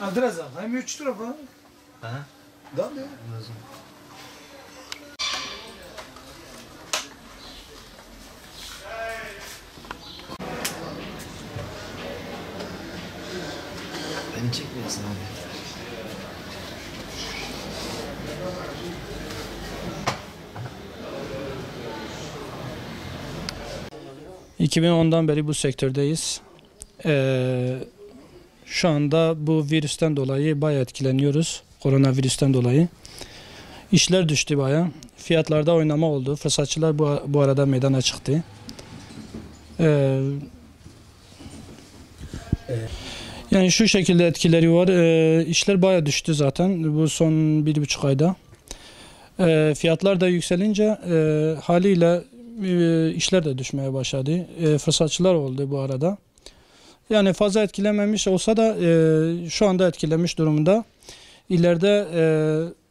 Adresa, hem 3 lira falan. Ha? Da ne? Lazım. Beni çekmiyorsun abi. ...2010'dan beri bu sektördeyiz. Şu anda bu virüsten dolayı bayağı etkileniyoruz. Koronavirüsten dolayı. İşler düştü bayağı. Fiyatlarda oynama oldu. Fırsatçılar bu arada meydana çıktı. Yani şu şekilde etkileri var. İşler bayağı düştü zaten bu son 1,5 ayda. Fiyatlar da yükselince haliyle işler de düşmeye başladı. Fırsatçılar oldu bu arada. Yani fazla etkilememiş olsa da şu anda etkilemiş durumda. İleride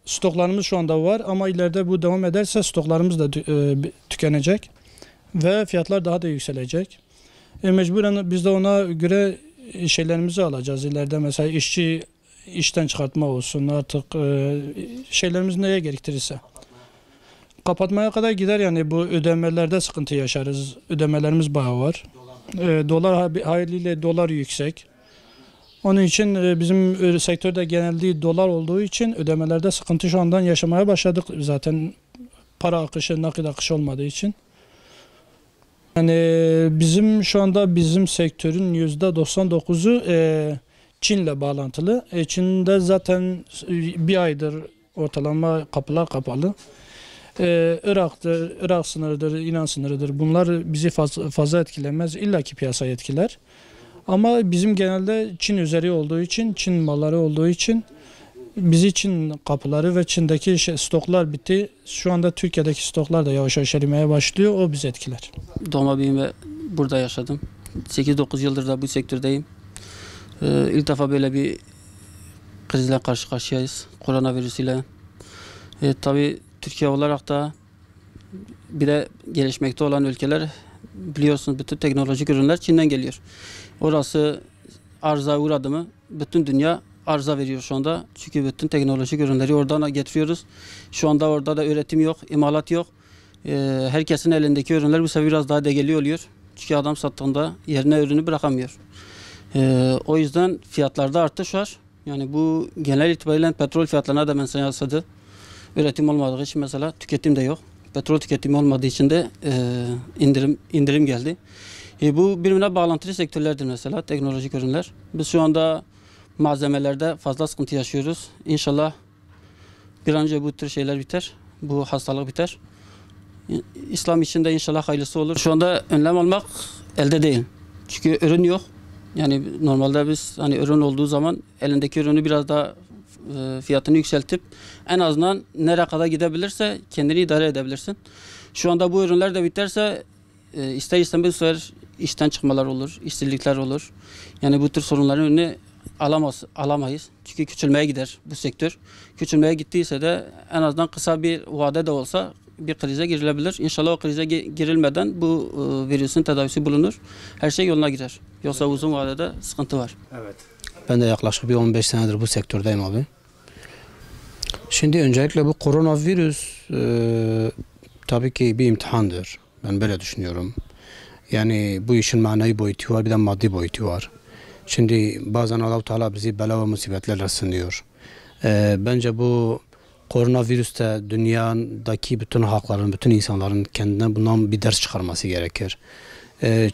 stoklarımız şu anda var ama ileride bu devam ederse stoklarımız da tükenecek ve fiyatlar daha da yükselecek. Mecburen biz de ona göre şeylerimizi alacağız. İleride mesela işçi işten çıkartma olsun artık şeylerimiz neye gerektirirse. Kapatmaya kadar gider yani bu ödemelerde sıkıntı yaşarız. Ödemelerimiz bayağı var. Dolar haliyle dolar yüksek. Onun için bizim sektörde genelde dolar olduğu için ödemelerde sıkıntı şu andan yaşamaya başladık zaten para akışı, nakit akışı olmadığı için. Yani şu anda bizim sektörün %99'u Çin'le bağlantılı. Çin'de zaten bir aydır ortalama kapılar kapalı. Irak sınırıdır, İran sınırıdır. Bunlar bizi fazla etkilemez. İlla ki piyasayı etkiler. Ama bizim genelde Çin üzeri olduğu için, Çin malları olduğu için bizi Çin kapıları ve Çin'deki stoklar bitti. Şu anda Türkiye'deki stoklar da yavaş yavaş erimeye başlıyor. O bizi etkiler. Doğma büyüme burada yaşadım. 8-9 yıldır da bu sektördeyim. İlk defa böyle bir krizle karşı karşıyayız. Koronavirüsüyle. Tabii Türkiye olarak da bir de gelişmekte olan ülkeler biliyorsunuz bütün teknolojik ürünler Çin'den geliyor. Orası arıza uğradı mı bütün dünya arıza veriyor şu anda. Çünkü bütün teknolojik ürünleri oradan getiriyoruz. Şu anda orada da üretim yok, imalat yok. Herkesin elindeki ürünler bu sefer biraz daha degeli oluyor. Çünkü adam sattığında yerine ürünü bırakamıyor. O yüzden fiyatlarda artış var. Yani bu genel itibariyle petrol fiyatlarına da mesela yansıdı. Üretim olmadığı için mesela tüketim de yok. Petrol tüketimi olmadığı için de indirim geldi. Bu birbirine bağlantılı sektörlerdir mesela teknolojik ürünler. Biz şu anda malzemelerde fazla sıkıntı yaşıyoruz. İnşallah bir an önce bu tür şeyler biter. Bu hastalık biter. İslam için de inşallah hayırlısı olur. Şu anda önlem almak elde değil. Çünkü ürün yok. Yani normalde biz hani ürün olduğu zaman elindeki ürünü biraz daha fiyatını yükseltip en azından nereye kadar gidebilirse kendini idare edebilirsin. Şu anda bu ürünler de biterse ister istemez bu sefer işten çıkmalar olur, işsizlikler olur. Yani bu tür sorunların önüne alamayız. Çünkü küçülmeye gider bu sektör. Küçülmeye gittiyse de en azından kısa bir vade de olsa bir krize girilebilir. İnşallah o krize girilmeden bu virüsün tedavisi bulunur. Her şey yoluna girer. Yoksa uzun vadede sıkıntı var. Evet. Ben de yaklaşık bir 15 senedir bu sektördeyim abi. Şimdi öncelikle bu koronavirüs tabii ki bir imtihandır. Ben böyle düşünüyorum. Yani bu işin manevi boyutu var, bir de maddi boyutu var. Şimdi bazen Allah-u Teala bizi bela ve musibetlerle sınıyor. Bence bu koronavirüste dünyadaki bütün halkların, bütün insanların kendinden bundan bir ders çıkarması gerekir.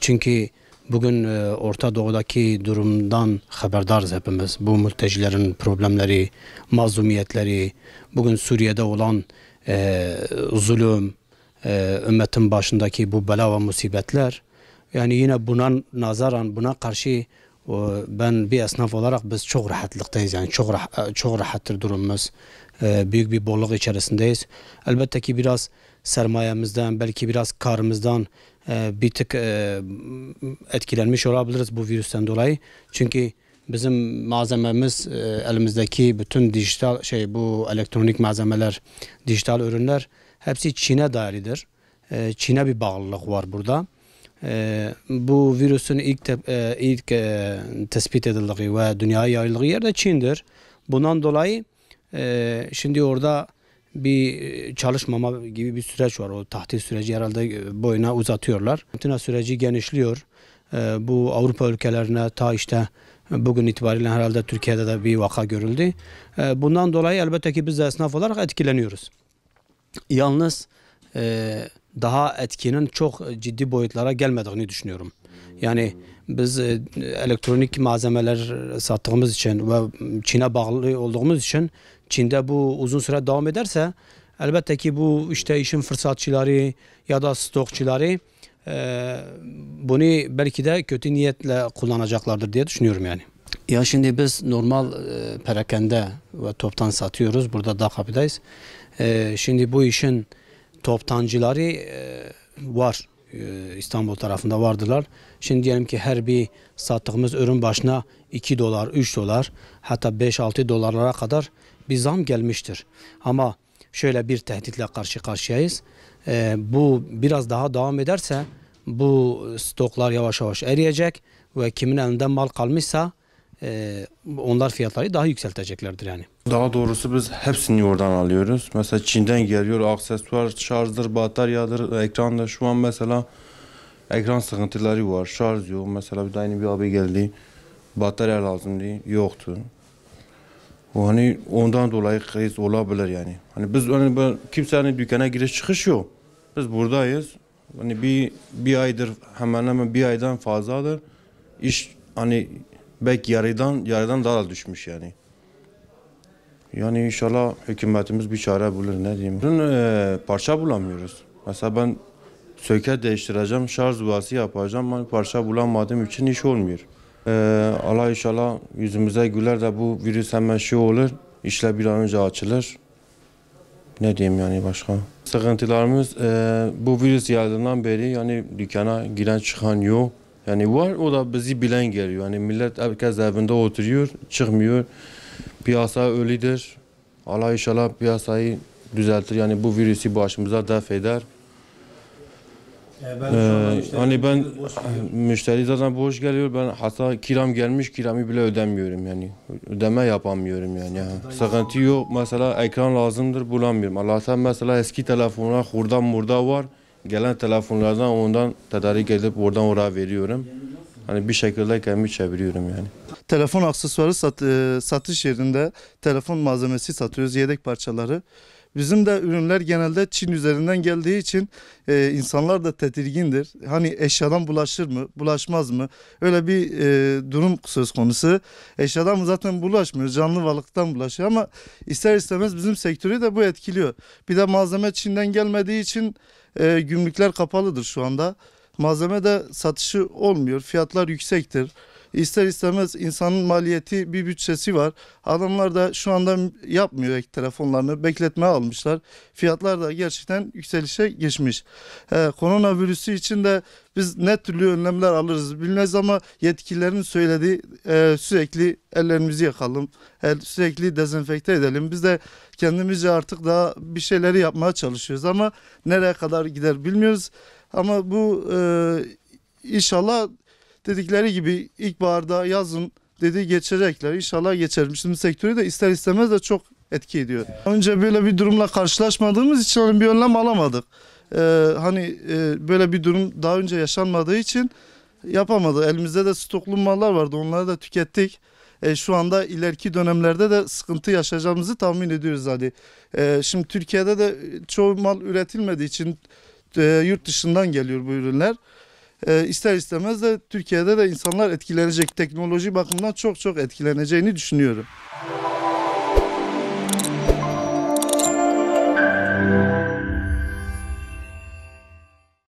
Çünkü bugün Orta Doğu'daki durumdan haberdarız hepimiz. Bu mültecilerin problemleri, mazlumiyetleri, bugün Suriye'de olan zulüm, ümmetin başındaki bu bela ve musibetler. Yani yine buna nazaran, buna karşı ben bir esnaf olarak biz çok rahatlıktayız. Yani çok rahattır durumumuz. Büyük bir bolluk içerisindeyiz. Elbette ki biraz sermayemizden, belki biraz karımızdan bir tık etkilenmiş olabiliriz bu virüsten dolayı. Çünkü bizim malzememiz elimizdeki bütün dijital bu elektronik malzemeler, dijital ürünler hepsi Çin'e dairdir. Çin'e bir bağlılık var burada. Bu virüsün ilk tespit edildiği ve dünyaya yayıldığı yer de Çin'dir. Bundan dolayı şimdi orada bir çalışmama gibi bir süreç var. O tahlil süreci herhalde boyuna uzatıyorlar. Karantina süreci genişliyor. Bu Avrupa ülkelerine ta işte bugün itibariyle herhalde Türkiye'de de bir vaka görüldü. Bundan dolayı elbette ki biz de esnaf olarak etkileniyoruz. Yalnız daha etkinin çok ciddi boyutlara gelmediğini düşünüyorum. Yani biz elektronik malzemeler sattığımız için ve Çin'e bağlı olduğumuz için Çin'de bu uzun süre devam ederse elbette ki bu işte işin fırsatçıları ya da stokçuları bunu belki de kötü niyetle kullanacaklardır diye düşünüyorum yani. Ya şimdi biz normal perakende ve toptan satıyoruz. Burada da kapıdayız. Şimdi bu işin toptancıları var. İstanbul tarafında vardılar. Şimdi diyelim ki her bir sattığımız ürün başına 2 dolar, 3 dolar hatta 5-6 dolarlara kadar bir zam gelmiştir. Ama şöyle bir tehditle karşı karşıyayız. Bu biraz daha devam ederse bu stoklar yavaş yavaş eriyecek ve kimin elinde mal kalmışsa onlar fiyatları daha yükselteceklerdir yani. Daha doğrusu biz hepsini oradan alıyoruz. Mesela Çin'den geliyor, aksesuar, şarjdır, bataryadır, ekrandır. Şu an mesela ekran sıkıntıları var, şarj yok. Mesela bir de yeni bir abi geldi, batarya lazımdı, yoktu. O hani ondan dolayı kriz olabilir yani. Hani biz hani kimsenin dükkana giriş çıkış yok. Biz buradayız. Hani bir aydır hemen hemen bir aydan fazladır. İş hani belki yarıdan daha da düşmüş yani. Yani inşallah hükümetimiz bir çare bulur, ne diyeyim. Parça bulamıyoruz. Mesela ben söket değiştireceğim, şarj yuvası yapacağım. Hani parça bulamadığım için iş olmuyor. Allah inşallah yüzümüze güler de bu virüs hemen olur. İşler bir an önce açılır. Ne diyeyim yani başka? Sıkıntılarımız bu virüs yaydığından beri yani dükkana giren çıkan yok. Yani var, o da bizi bilen geliyor. Yani millet herkes evinde oturuyor, çıkmıyor. Piyasa ölüdür. Allah inşallah piyasayı düzeltir. Yani bu virüsü başımıza def eder. Hani ben müşteri zaten boş geliyor. Ben hatta kiram gelmiş, kiramı bile ödemiyorum yani. Ödeme yapamıyorum yani. Sıkıntı yok. Mesela ekran lazımdır, bulamıyorum. Allah'tan mesela eski telefonlar hurda murda var. Gelen telefonlardan ondan tedarik edip oradan oraya veriyorum. Hani bir şekilde kendimi çeviriyorum yani. Telefon aksesuarı satış yerinde telefon malzemesi satıyoruz, yedek parçaları. Bizim de ürünler genelde Çin üzerinden geldiği için insanlar da tedirgindir. Hani eşyadan bulaşır mı, bulaşmaz mı? Öyle bir durum söz konusu. Eşyadan zaten bulaşmıyor, canlı varlıktan bulaşıyor ama ister istemez bizim sektörü de bu etkiliyor. Bir de malzeme Çin'den gelmediği için gümrükler kapalıdır şu anda. Malzeme de satışı olmuyor, fiyatlar yüksektir. İster istemez insanın maliyeti, bir bütçesi var. Adamlar da şu anda yapmıyor telefonlarını, bekletmeye almışlar. Fiyatlar da gerçekten yükselişe geçmiş. Koronavirüsü için de biz ne türlü önlemler alırız bilmez ama yetkililerin söylediği sürekli ellerimizi yakalım, sürekli dezenfekte edelim. Biz de kendimizce artık daha bir şeyleri yapmaya çalışıyoruz ama nereye kadar gider bilmiyoruz. Ama bu inşallah dedikleri gibi ilkbaharda, yazın dedi geçecekler. İnşallah geçer. Bizim sektörü de ister istemez de çok etki ediyor. Önce böyle bir durumla karşılaşmadığımız için hani bir önlem alamadık. Böyle bir durum daha önce yaşanmadığı için yapamadık. Elimizde de stoklu mallar vardı. Onları da tükettik. Şu anda ileriki dönemlerde de sıkıntı yaşayacağımızı tahmin ediyoruz hadi. Şimdi Türkiye'de de çoğu mal üretilmediği için yurt dışından geliyor bu ürünler. İster istemez de Türkiye'de de insanlar etkilenecek. Teknoloji bakımından çok etkileneceğini düşünüyorum.